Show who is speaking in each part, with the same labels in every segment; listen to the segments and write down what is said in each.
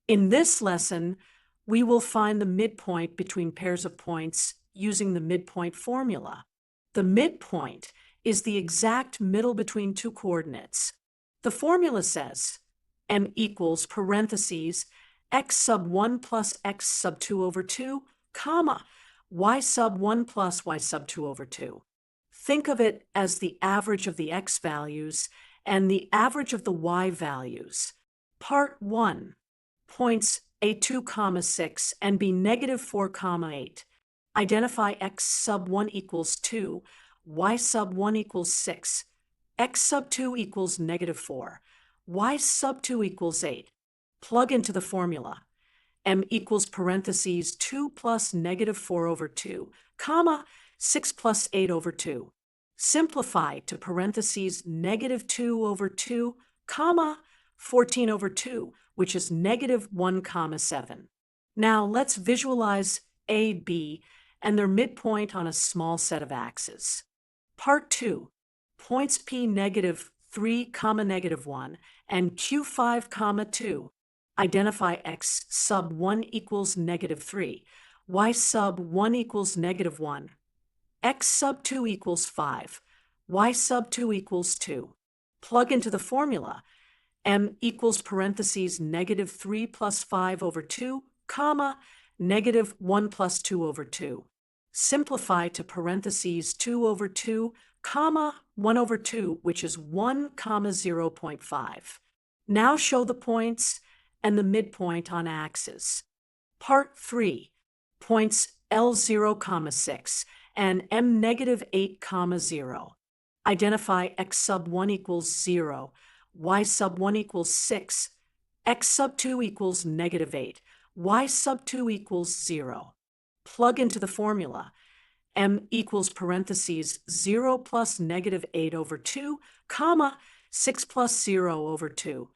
Speaker 1: In this lesson, we will find the midpoint between pairs of points using the midpoint formula. The midpoint is the exact middle between two coordinates. The formula says m equals parentheses x sub 1 plus x sub 2 over 2, comma, y sub 1 plus y sub 2 over 2. Think of it as the average of the x values and the average of the y values. Part 1. Points a2, 6 and b negative 4, 8. Identify x sub 1 equals 2, y sub 1 equals 6, x sub 2 equals negative 4, y sub 2 equals 8. Plug into the formula. M equals parentheses 2 plus negative 4 over 2, comma, 6 plus 8 over 2. Simplify to parentheses negative 2 over 2, comma, 14 over 2, which is negative 1, 7. Now let's visualize A, B, and their midpoint on a small set of axes. Part 2. Points P negative 3, negative 1, and Q5, 2. Identify x sub 1 equals negative 3, y sub 1 equals negative 1, x sub 2 equals 5, y sub 2 equals 2. Plug into the formula. M equals parentheses negative 3 plus 5 over 2, comma, negative 1 plus 2 over 2. Simplify to parentheses 2 over 2, comma, 1 over 2, which is 1, 0.5. Now show the points and the midpoint on axes. Part 3. Points L0, 6 and M negative 8, 0. Identify x sub 1 equals 0, y sub 1 equals 6, x sub 2 equals negative 8, y sub 2 equals 0. Plug into the formula. M equals parentheses 0 plus negative 8 over 2, comma, 6 plus 0 over 2.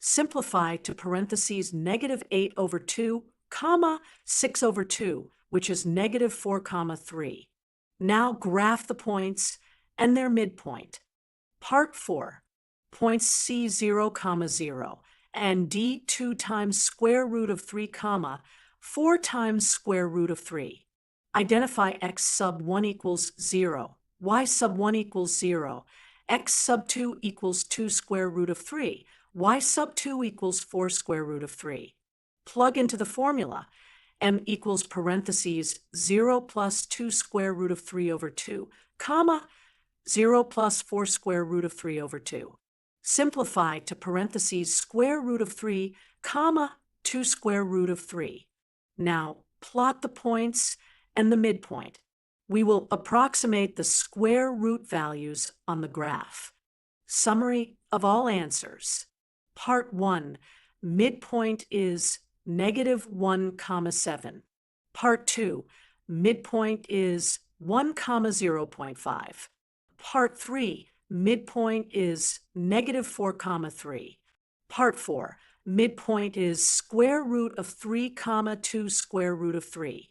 Speaker 1: Simplify to parentheses negative 8 over 2, comma, 6 over 2, which is negative 4, 3. Now graph the points and their midpoint. Part 4. Points C0, 0 and D2 times square root of 3, 4 times square root of 3. Identify x sub 1 equals 0, y sub 1 equals 0, x sub 2 equals 2 square root of 3, y sub 2 equals 4 square root of 3. Plug into the formula. M equals parentheses 0 plus 2 square root of 3 over 2, comma, 0 plus 4 square root of 3 over 2. Simplify to parentheses square root of 3, comma, 2 square root of 3. Now plot the points and the midpoint. We will approximate the square root values on the graph. Summary of all answers. Part 1. Midpoint is negative 1, 7. Part 2. Midpoint is 1, 0.5. Part 3. Midpoint is negative 4, 3. Part 4. Midpoint is square root of 3, 2 square root of 3.